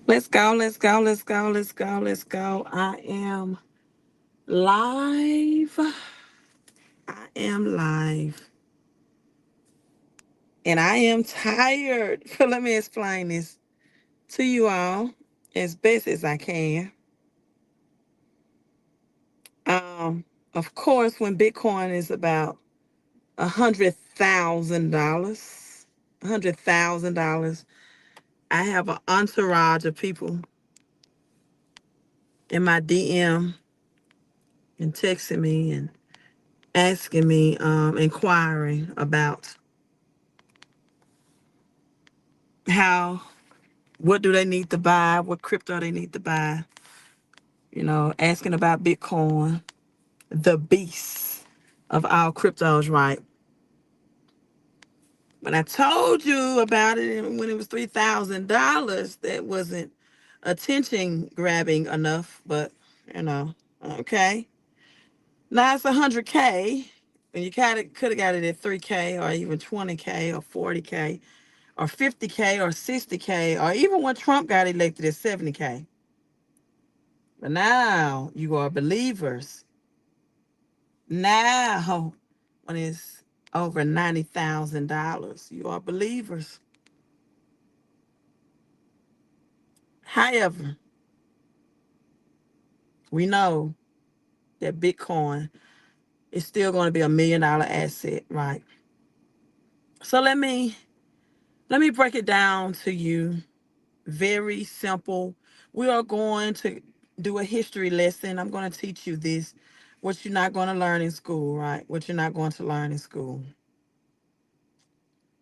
Let's go, let's go, let's go, let's go, let's go. I am live. I am live. And I am tired. Let me explain this to you all as best as I can. Um, of course, when Bitcoin is about $100,000, I have an entourage of people in my DM and texting me and asking me, inquiring about how, what do they need to buy, what crypto they need to buy, asking about Bitcoin, the beast of all cryptos, right? When I told you about it when it was $3,000, that wasn't attention grabbing enough, but okay. Now it's 100K, and you kind of could have got it at 3K or even 20K or 40K or 50K or 60K or even when Trump got elected at 70K. But now you are believers. Now, when it's over $90,000, you are believers. However, we know that Bitcoin is still going to be $1 million asset, right? So let me break it down to you. Very simple. We are going to do a history lesson. I'm going to teach you this, what you're not going to learn in school, right? What you're not going to learn in school.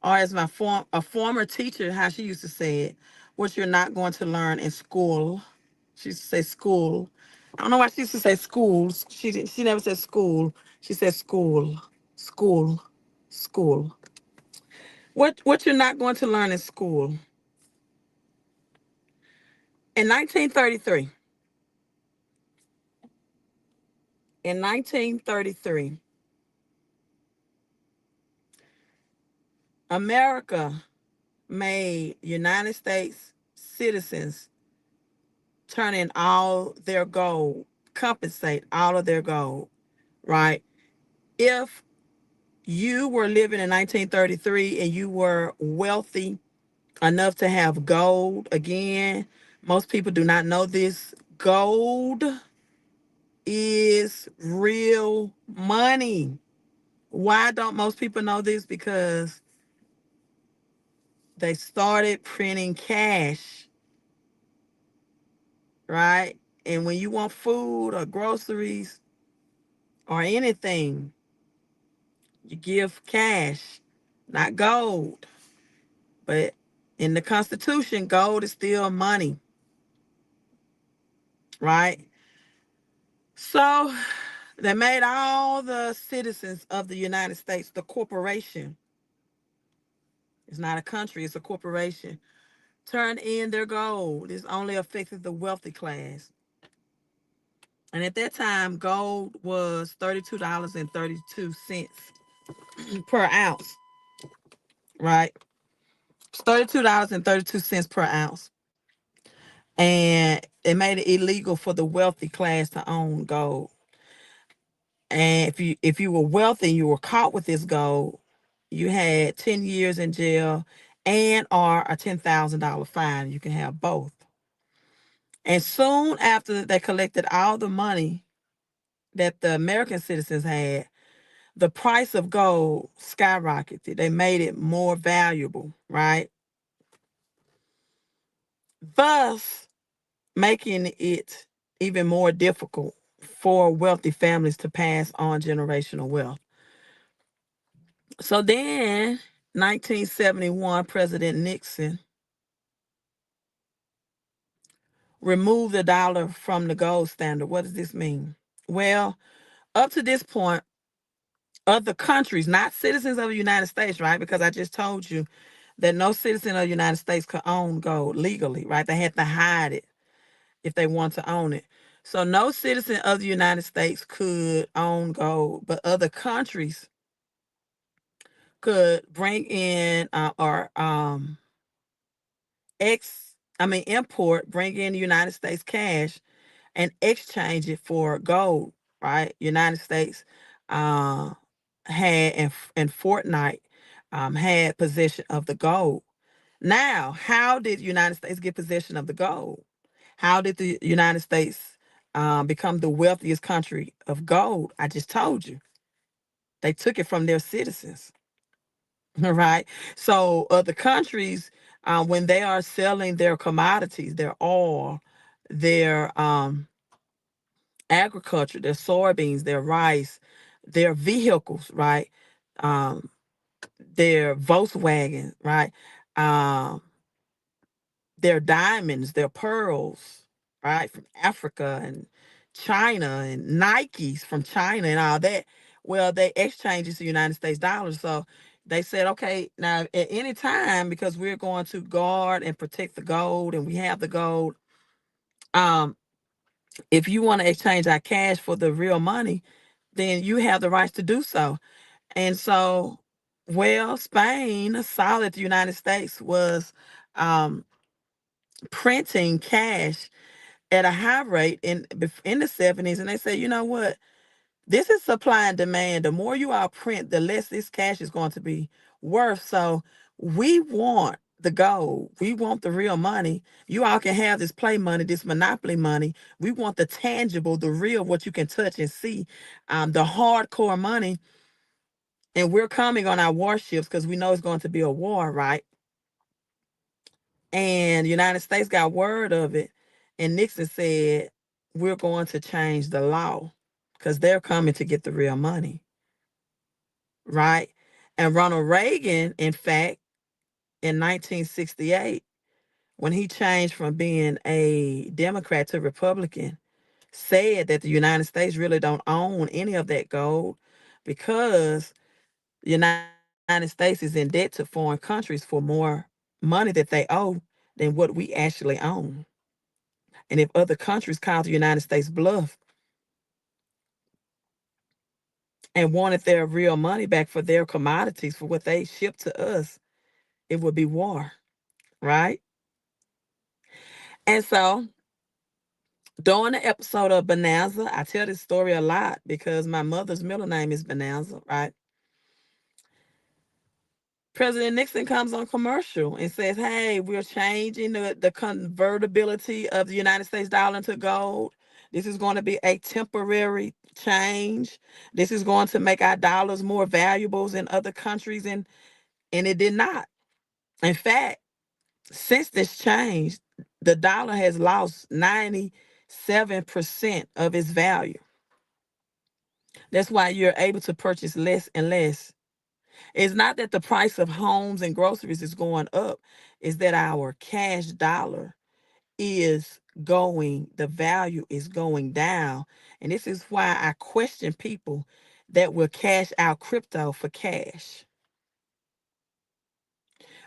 Or as a former teacher, how she used to say it, what you're not going to learn in school. She used to say school. I don't know why she used to say schools. She never said school. She said school, school, school. What you're not going to learn in school. In 1933, in 1933, America made United States citizens turn in all their gold, compensate all of their gold, right? If you were living in 1933 and you were wealthy enough to have gold, again, most people do not know this. Gold is real money. Why don't most people know this? Because they started printing cash, right? And when you want food or groceries or anything, you give cash, not gold. But in the Constitution, gold is still money, right? So they made all the citizens of the United States, the corporation, it's not a country, it's a corporation, turn in their gold. It's only affected the wealthy class. And at that time, gold was $32.32 per ounce, right? It's $32.32 per ounce. And it made it illegal for the wealthy class to own gold. And if you were wealthy and you were caught with this gold, you had 10 years in jail and or a $10,000 fine. You can have both. And soon after they collected all the money that the American citizens had, the price of gold skyrocketed. They made it more valuable, right? Thus making it even more difficult for wealthy families to pass on generational wealth. So then, 1971, President Nixon removed the dollar from the gold standard. What does this mean? Well, up to this point, other countries, not citizens of the United States, right? Because I just told you that no citizen of the United States could own gold legally, right? They had to hide it if they want to own it. So no citizen of the United States could own gold, but other countries could bring in or import, bring in the United States cash and exchange it for gold, right? United States uh, had in Fortnite had possession of the gold. Now, how did the United States get possession of the gold? How did the United States become the wealthiest country of gold? I just told you. They took it from their citizens, right? So other countries, when they are selling their commodities, their oil, their agriculture, their soybeans, their rice, their vehicles, right? Um, their Volkswagen, right? Um, their diamonds, their pearls, right? From Africa and China and Nikes from China and all that. Well, they exchange it to United States dollars. So they said, okay, now at any time, because we're going to guard and protect the gold and we have the gold, um, if you want to exchange our cash for the real money, then you have the rights to do so. And so, well, Spain saw that the United States was um, printing cash at a high rate in the 70s, and they said, you know what? This is supply and demand. The more you all print, the less this cash is going to be worth. So we want the gold. We want the real money. You all can have this play money, this monopoly money. We want the tangible, the real, what you can touch and see, the hardcore money. And we're coming on our warships because we know it's going to be a war, right? And the United States got word of it. And Nixon said, we're going to change the law because they're coming to get the real money, right? And Ronald Reagan, in fact, in 1968, when he changed from being a Democrat to Republican, said that the United States really don't own any of that gold because the United States is in debt to foreign countries for more money that they owe than what we actually own. And if other countries called the United States bluff and wanted their real money back for their commodities, for what they shipped to us, it would be war, right? And so during the episode of Bonanza, I tell this story a lot because my mother's middle name is Bonanza, right? President Nixon comes on commercial and says, hey, we're changing the convertibility of the United States dollar into gold. This is going to be a temporary change. This is going to make our dollars more valuable in other countries. And it did not. In fact, since this change, the dollar has lost 97% of its value. That's why you're able to purchase less and less. It's not that the price of homes and groceries is going up, it's that our cash dollar is the value is going down. And this is why I question people that will cash out crypto for cash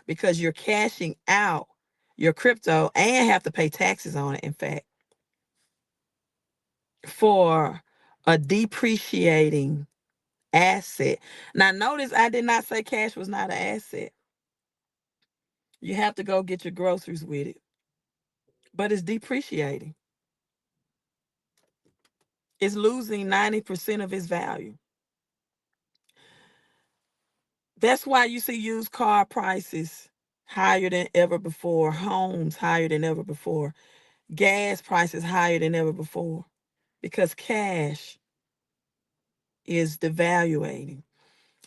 because you're cashing out your crypto and have to pay taxes on it, in fact, for a depreciating asset. Now, notice I did not say cash was not an asset. You have to go get your groceries with it, but it's depreciating. It's losing 90% of its value. That's why you see used car prices higher than ever before, homes higher than ever before, gas prices higher than ever before, because cash is devaluating.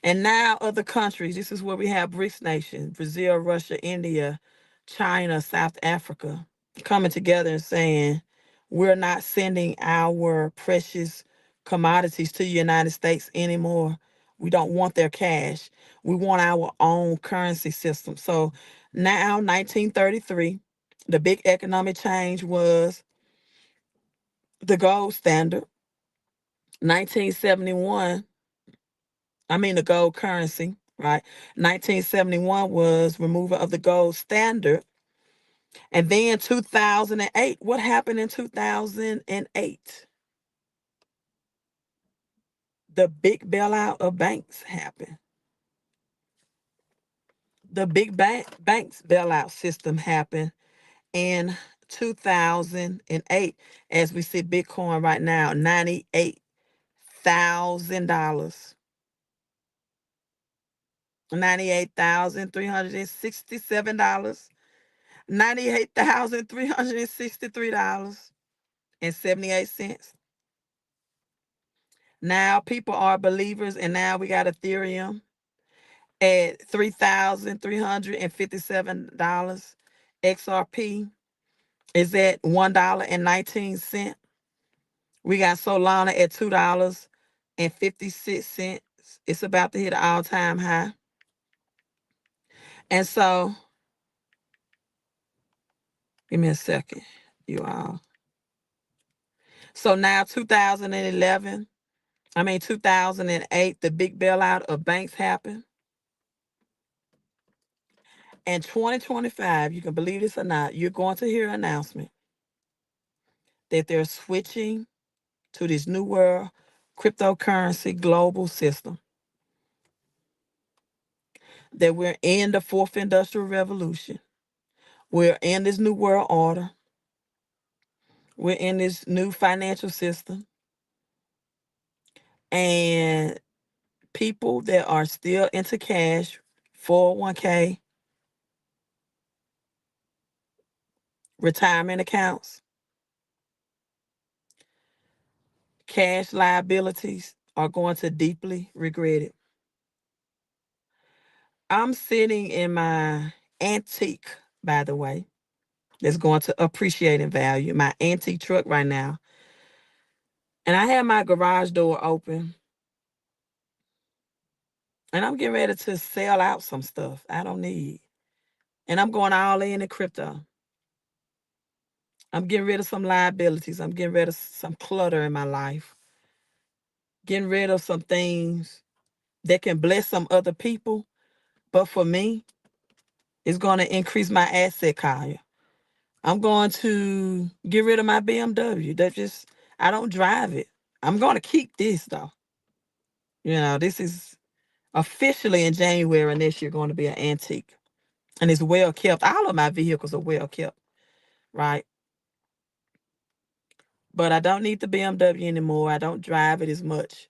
And now other countries, this is where we have BRICS nations, Brazil, Russia, India, China, South Africa, coming together and saying, we're not sending our precious commodities to the United States anymore. We don't want their cash. We want our own currency system. So now, 1933, the big economic change was the gold standard. 1971, the gold currency, right? 1971 was removal of the gold standard. And then 2008, what happened in 2008? The big bailout of banks happened. The big banks bailout system happened. in 2008. As we see Bitcoin right now, $98,000. $98,367. $98,363.78. Now people are believers, and now we got Ethereum at $3,357. XRP is at $1.19. We got Solana at $2.56. It's about to hit an all-time high. And so, give me a second, you all. So now 2008, the big bailout of banks happened. And 2025, you can believe this or not, you're going to hear an announcement that they're switching to this new world cryptocurrency global system. That we're in the fourth industrial revolution. We're in this new world order. We're in this new financial system. And people that are still into cash, 401k, retirement accounts, cash liabilities are going to deeply regret it. I'm sitting in my antique, by the way, that's going to appreciate in value, my antique truck right now. And I have my garage door open. And I'm getting ready to sell out some stuff I don't need. And I'm going all in crypto. I'm getting rid of some liabilities. I'm getting rid of some clutter in my life. Getting rid of some things that can bless some other people. But for me, it's going to increase my asset value. I'm going to get rid of my BMW. I don't drive it. I'm going to keep this though. This is officially in January next year going to be an antique. And it's well kept. All of my vehicles are well kept, right? But I don't need the BMW anymore. I don't drive it as much.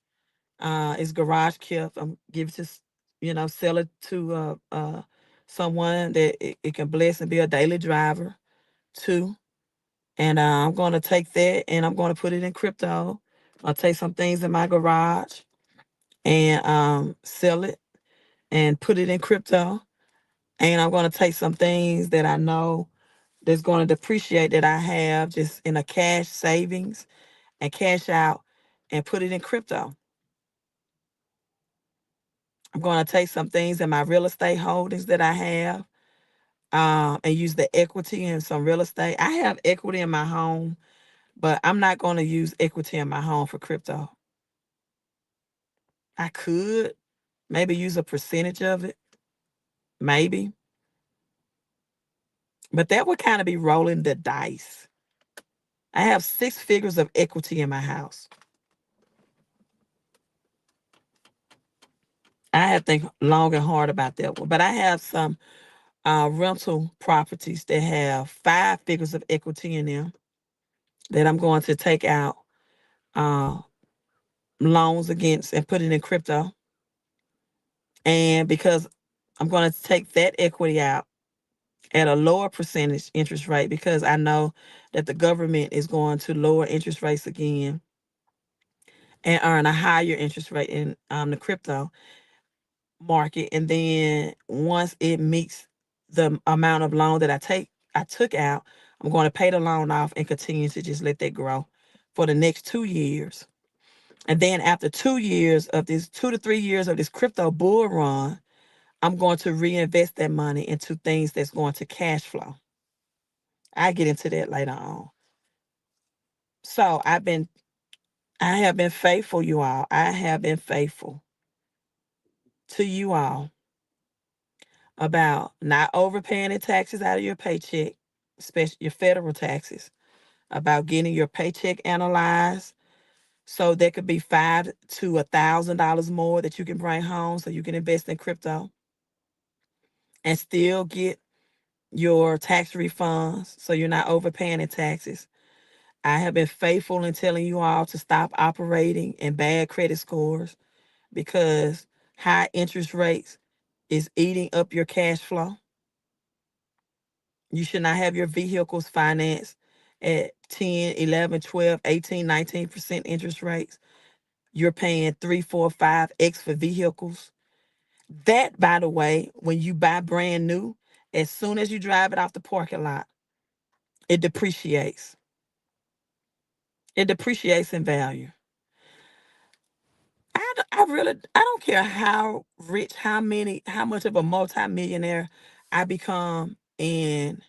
It's garage kept. I'm give it to, sell it to someone that it can bless and be a daily driver too. And I'm going to take that and I'm going to put it in crypto. I'll take some things in my garage and sell it and put it in crypto. And I'm going to take some things that I know that's going to depreciate that I have just in a cash savings and cash out and put it in crypto. I'm going to take some things in my real estate holdings that I have and use the equity in some real estate. I have equity in my home, but I'm not going to use equity in my home for crypto. I could maybe use a percentage of it, maybe. But that would kind of be rolling the dice. I have 6 figures of equity in my house. I have to think long and hard about that one. But I have some rental properties that have 5 figures of equity in them that I'm going to take out uh, loans against and put it in crypto. And because I'm going to take that equity out at a lower percentage interest rate, because I know that the government is going to lower interest rates again and earn a higher interest rate in the crypto market. And then once it meets the amount of loan that I took out, I'm going to pay the loan off and continue to just let that grow for the next 2 years. And then after 2 years of this, 2 to 3 years of this crypto bull run, I'm going to reinvest that money into things that's going to cash flow. I get into that later on. So I have been faithful, you all. I have been faithful to you all about not overpaying the taxes out of your paycheck, especially your federal taxes, about getting your paycheck analyzed. So there could be $500 to $1,000 more that you can bring home so you can invest in crypto and still get your tax refunds so you're not overpaying in taxes. I have been faithful in telling you all to stop operating in bad credit scores because high interest rates is eating up your cash flow. You should not have your vehicles financed at 10, 11, 12, 18, 19% interest rates. You're paying 3, 4, 5x for vehicles. That, by the way, when you buy brand new, as soon as you drive it off the parking lot, it depreciates. It depreciates in value. I really, I don't care how rich, how much of a multimillionaire I become in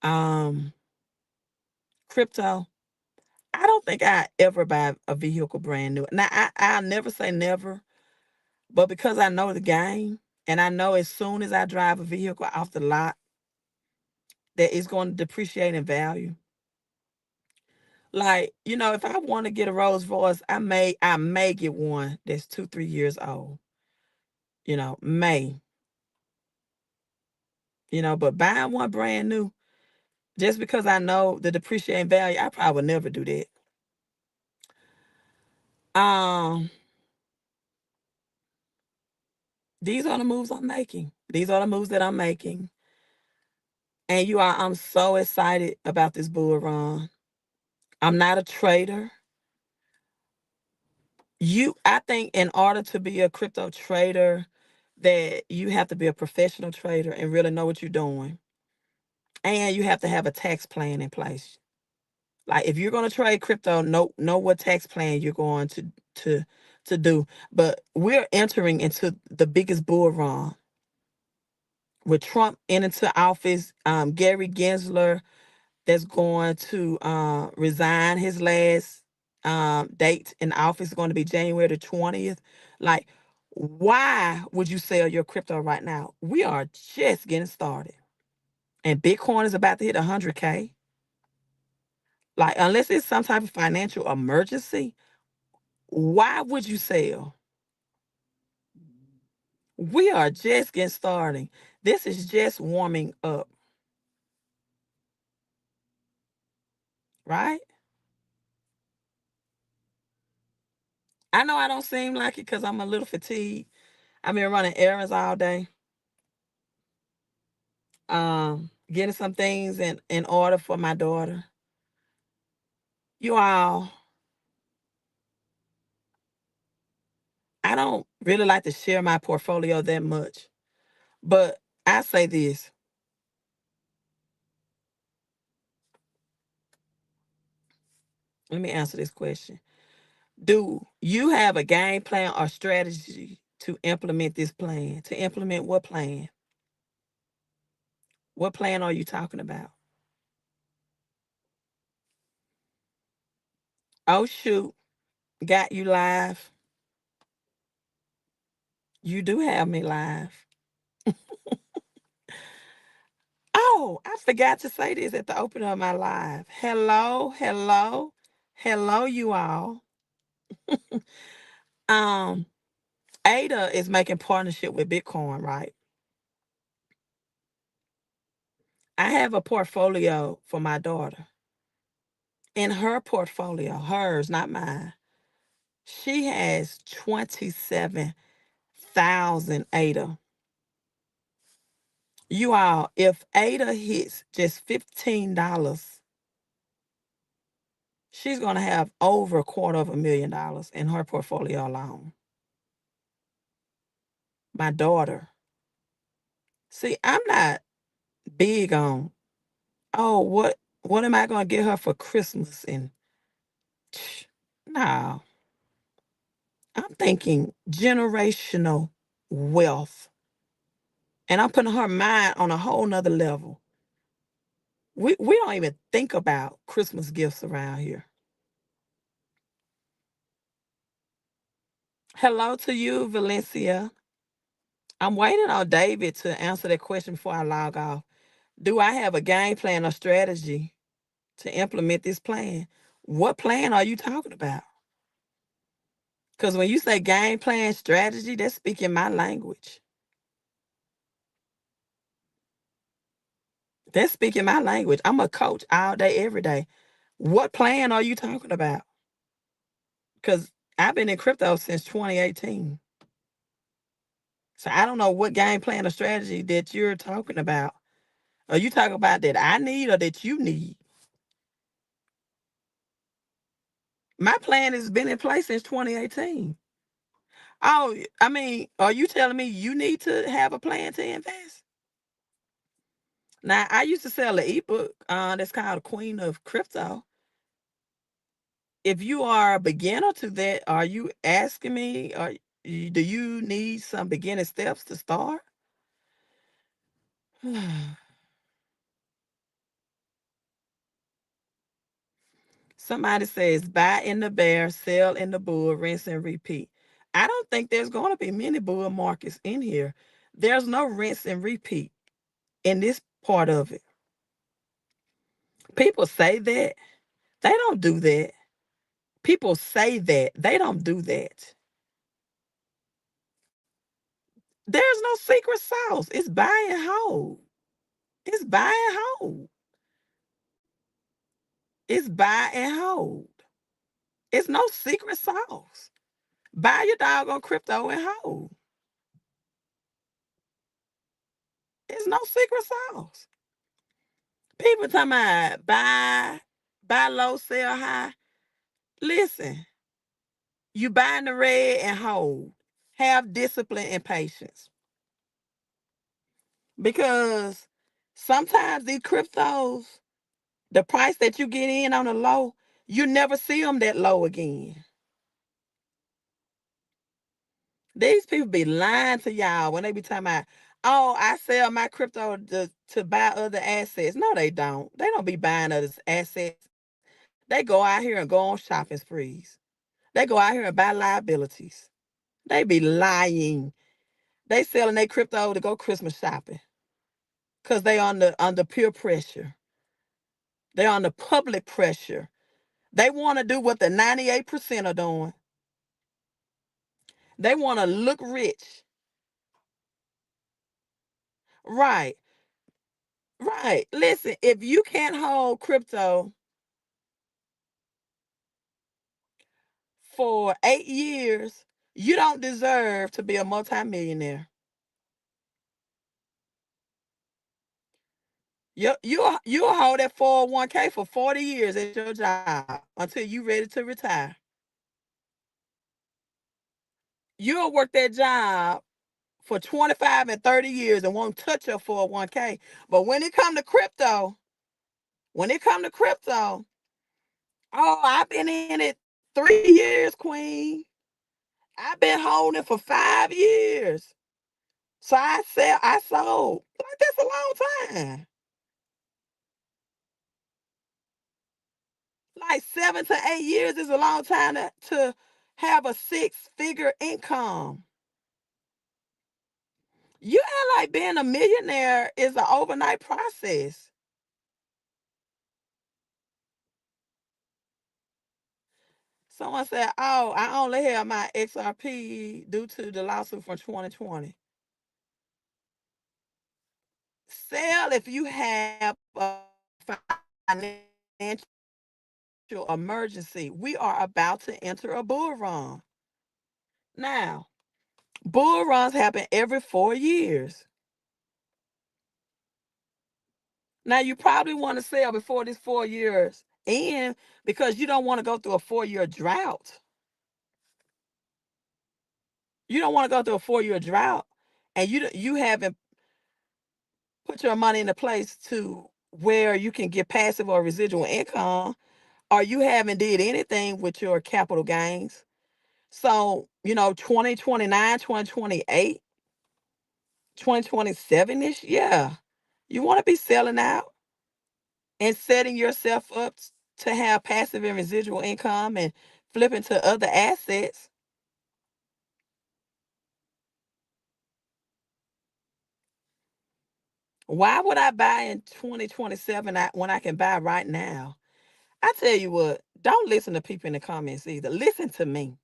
um crypto. I don't think I ever buy a vehicle brand new. Now I'll never say never, but because I know the game and I know as soon as I drive a vehicle off the lot that it's going to depreciate in value. Like, if I want to get a Rolls Royce, I may get one that's 2, 3 years old. May. But buying one brand new, just because I know the depreciating value, I probably would never do that. Um, these are the moves I'm making. These are the moves that I'm making. And I'm so excited about this bull run. I'm not a trader. I think in order to be a crypto trader, that you have to be a professional trader and really know what you're doing. And you have to have a tax plan in place. Like if you're going to trade crypto, know what tax plan you're going to to do. But we're entering into the biggest bull run with Trump into office. Gary Gensler that's going to resign. His last date in office is going to be January the 20th. Like, why would you sell your crypto right now? We are just getting started, and Bitcoin is about to hit 100K. Like, unless it's some type of financial emergency, why would you sell? We are just getting started. This is just warming up, right? I know I don't seem like it because I'm a little fatigued. I've been running errands all day, getting some things in order for my daughter. You all, I don't really like to share my portfolio that much, but I say this. Let me answer this question. Do you have a game plan or strategy to implement this plan? To implement what plan? What plan are you talking about? Oh, shoot. Got you live. You do have me live. Oh, I forgot to say this at the opening of my live. Hello, hello, hello, you all. Um, Ada is making partnership with Bitcoin, right? I have a portfolio for my daughter. In her portfolio, hers, not mine, she has 27,000 Ada. You all, if Ada hits just $15, she's going to have over $250,000 in her portfolio alone. My daughter. See, I'm not big on, oh, what am I going to get her for Christmas? And no, I'm thinking generational wealth. And I'm putting her mind on a whole nother level. We don't even think about Christmas gifts around here. Hello to you, Valencia. I'm waiting on David to answer that question before I log off. Do I have a game plan or strategy to implement this plan? What plan are you talking about? Because when you say game plan strategy, that's speaking my language. That's speaking my language. I'm a coach all day, every day. What plan are you talking about? Because I've been in crypto since 2018. So I don't know what game plan or strategy that you're talking about. Are you talking about that I need or that you need? My plan has been in place since 2018. Oh, I mean, are you telling me you need to have a plan to invest? Now, I used to sell an ebook that's called Queen of Crypto. If you are a beginner to that, are you asking me, or do you need some beginning steps to start? Somebody says buy in the bear, sell in the bull, rinse and repeat. I don't think there's going to be many bull markets in here. There's no rinse and repeat in this part of it. People say that. They don't do that. People say that. They don't do that. There's no secret sauce. It's buy and hold. It's buy and hold. It's buy and hold. It's no secret sauce. Buy your doggone crypto and hold. It's no secret sauce. People talking about buy low, sell high. Listen, you buy in the red and hold. Have discipline and patience. Because sometimes these cryptos, the price that you get in on the low, you never see them that low again. These people be lying to y'all when they be talking about, oh, I sell my crypto to buy other assets. No, they don't. They don't be buying other assets. They go out here and go on shopping sprees. They go out here and buy liabilities. They be lying. They selling their crypto to go Christmas shopping because they under peer pressure. They under public pressure. They want to do what the 98% are doing. They want to look rich. Right. Right. Listen, if you can't hold crypto for 8 years, you don't deserve to be a multimillionaire. You'll hold that 401k for 40 years at your job until you ready to retire. You'll work that job for 25 and 30 years and won't touch your 401k. But when it come to crypto, oh, I've been in it 3 years, Queen. I've been holding for 5 years. So I sold. Like that's a long time. Like 7 to 8 years is a long time to have a six-figure income. You act like being a millionaire is an overnight process. Someone said, "Oh, I only have my XRP due to the lawsuit from 2020." Sell if you have a financial emergency. We are about to enter a bull run. Now, bull runs happen every 4 years. Now, you probably want to sell before this 4 years end because you don't want to go through a 4 year drought. You don't want to go through a 4 year drought, and you haven't put your money in a place to where you can get passive or residual income, or you haven't did anything with your capital gains. So, 2029, 2028, 2027ish, yeah. You want to be selling out and setting yourself up to have passive and residual income and flipping to other assets. Why would I buy in 2027 when I can buy right now? I tell you what, don't listen to people in the comments either. Listen to me.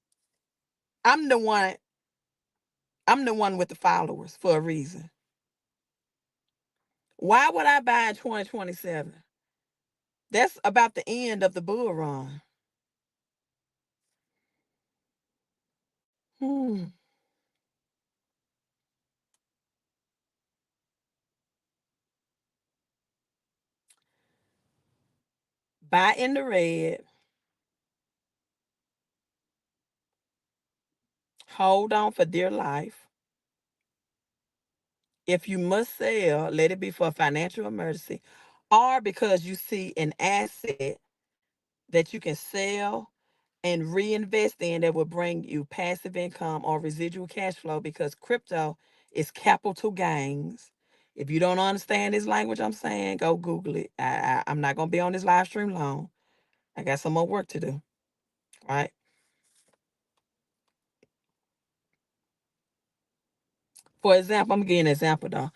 I'm the one, I'm the one with the followers for a reason. Why would I buy in 2027? That's about the end of the bull run. Hmm. Buy in the red, hold on for dear life. If you must sell, let it be for a financial emergency or because you see an asset that you can sell and reinvest in that will bring you passive income or residual cash flow because crypto is capital gains. If you don't understand this language I'm saying, go Google it. I'm not going to be on this live stream long. I got some more work to do. Right. For example, I'm giving an example though.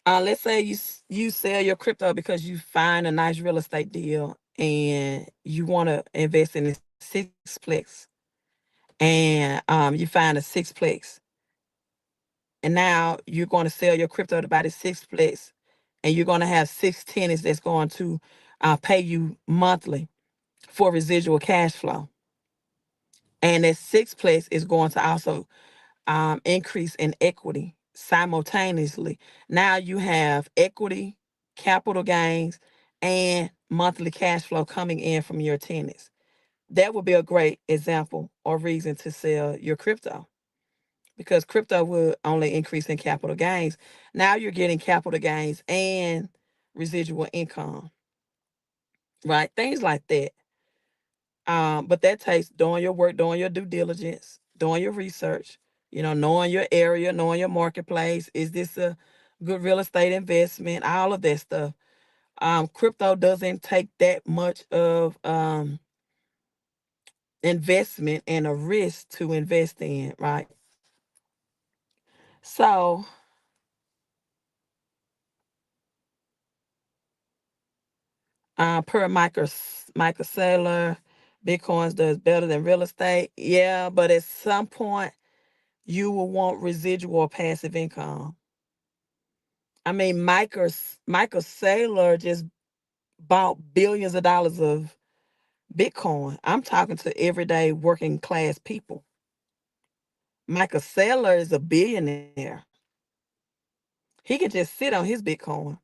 Let's say you sell your crypto because you find a nice real estate deal and you want to invest in a sixplex, and you find a sixplex, and now you're going to sell your crypto to buy the sixplex, and you're going to have six tenants that's going to pay you monthly for residual cash flow, and that sixplex is going to also increase in equity simultaneously. Now you have equity, capital gains, and monthly cash flow coming in from your tenants. That would be a great example or reason to sell your crypto because crypto will only increase in capital gains. Now you're getting capital gains and residual income, right? Things like that. But that takes doing your work, doing your due diligence, doing your research, knowing your area, knowing your marketplace. Is this a good real estate investment? All of that stuff. Crypto doesn't take that much of investment and a risk to invest in, right? So, per Michael Saylor, Bitcoins does better than real estate. Yeah, but at some point, you will want residual or passive income. I mean, Michael Saylor just bought billions of dollars of Bitcoin. I'm talking to everyday working class people. Michael Saylor is a billionaire. He can just sit on his Bitcoin.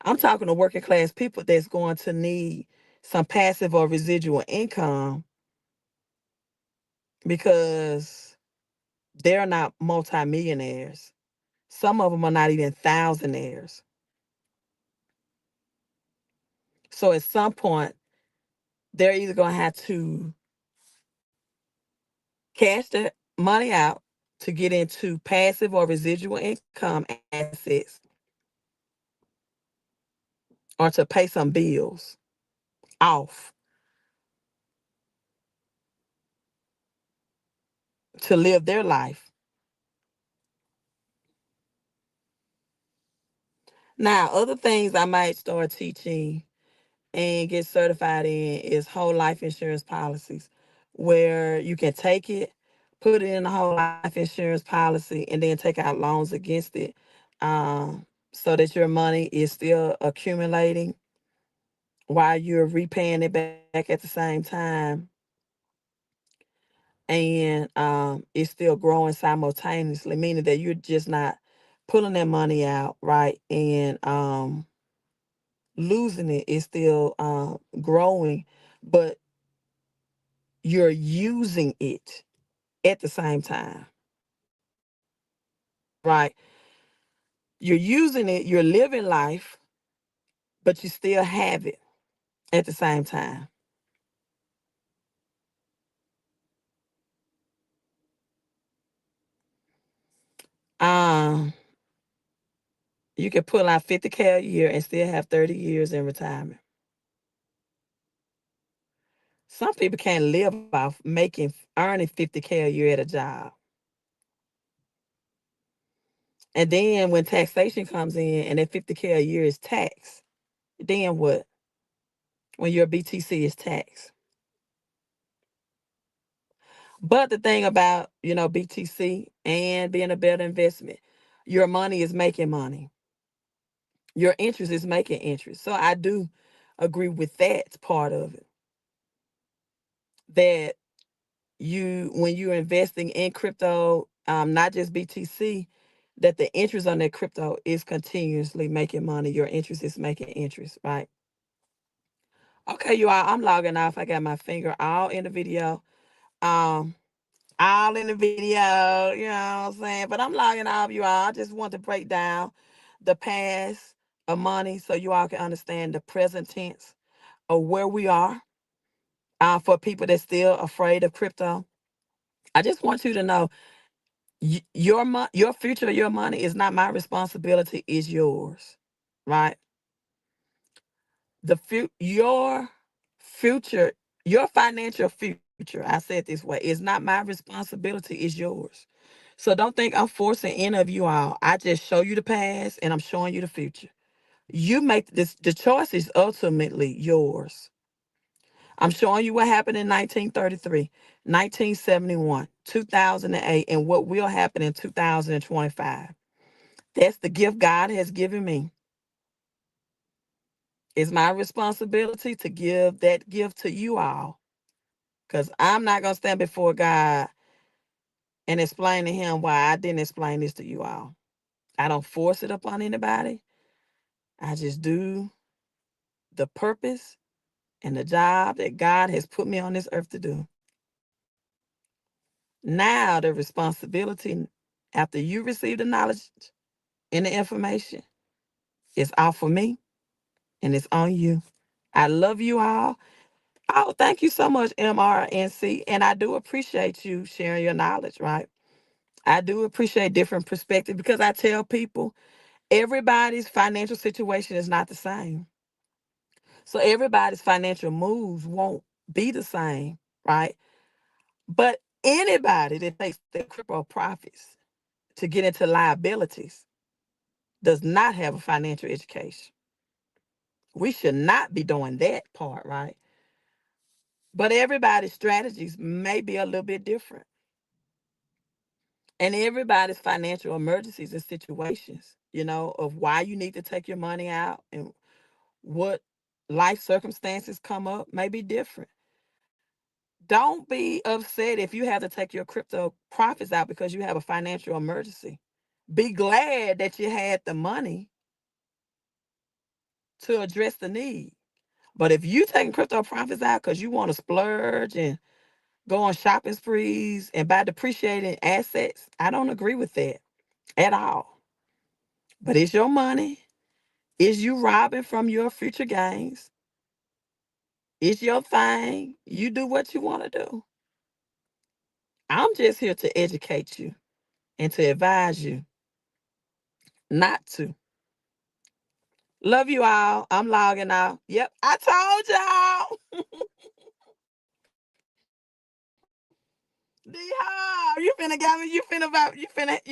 I'm talking to working class people that's going to need some passive or residual income because they're not multimillionaires. Some of them are not even thousandaires. So at some point, they're either going to have to cash the money out to get into passive or residual income assets or to pay some bills off to live their life. Now, other things I might start teaching and get certified in is whole life insurance policies, where you can take it, put it in a whole life insurance policy, and then take out loans against it, so that your money is still accumulating while you're repaying it back at the same time, and it's still growing simultaneously, meaning that you're just not pulling that money out, right, and losing it. It's still growing, but you're using it at the same time, right? You're using it, you're living life, but you still have it at the same time. Um, you can pull out 50K a year and still have 30 years in retirement. Some people can't live off earning 50K a year at a job. And then when taxation comes in and that 50K a year is taxed, then what? When your BTC is taxed. But the thing about, BTC and being a better investment, your money is making money. Your interest is making interest. So I do agree with that part of it. That you, when you're investing in crypto, not just BTC, that the interest on that crypto is continuously making money. Your interest is making interest, right? Okay, you all, I'm logging off. I got my finger all in the video. Um, all in the video, you know what I'm saying? But I'm logging off, you all. I just want to break down the past of money so you all can understand the present tense of where we are. For people that's still afraid of crypto, I just want you to know your future, your money is not my responsibility, is yours, right? Your future, your financial future, I said this way, is not my responsibility, is yours. So don't think I'm forcing any of you all. I just show you the past and I'm showing you the future. You make this, the choice is ultimately yours. I'm showing you what happened in 1933, 1971, 2008, and what will happen in 2025. That's the gift God has given me. It's my responsibility to give that gift to you all, because I'm not going to stand before God and explain to him why I didn't explain this to you all. I don't force it upon anybody. I just do the purpose and the job that God has put me on this earth to do. Now, the responsibility, after you receive the knowledge and the information, is off for me and it's on you. I love you all. Oh, thank you so much, MRNC. And I do appreciate you sharing your knowledge, right? I do appreciate different perspectives, because I tell people everybody's financial situation is not the same. So everybody's financial moves won't be the same, right? But anybody that takes their crypto profits to get into liabilities does not have a financial education. We should not be doing that part, right? But everybody's strategies may be a little bit different. And everybody's financial emergencies and situations, of why you need to take your money out and what life circumstances come up may be different. Don't be upset if you have to take your crypto profits out because you have a financial emergency. Be glad that you had the money to address the need. But if you taking crypto profits out because you want to splurge and go on shopping sprees and buy depreciating assets, I don't agree with that at all. But it's your money. Is you robbing from your future gains? It's your thing. You do what you want to do. I'm just here to educate you and to advise you not to. Love you all. I'm logging out. Yep, I told y'all. D-Hall, you finna got me. You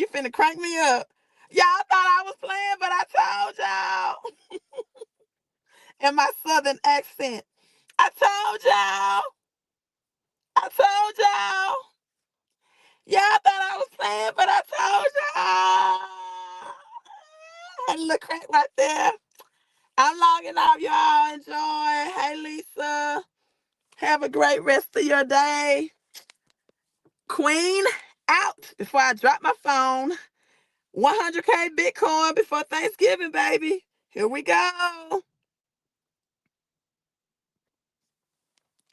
finna crank me up. Y'all thought I was playing, but I told y'all. And my southern accent. I told y'all. I told y'all. Y'all thought I was playing, but I told y'all. Had a little crack right there. I'm logging off, y'all. Enjoy. Hey, Lisa. Have a great rest of your day. Queen out before I drop my phone. 100K Bitcoin before Thanksgiving, baby. Here we go.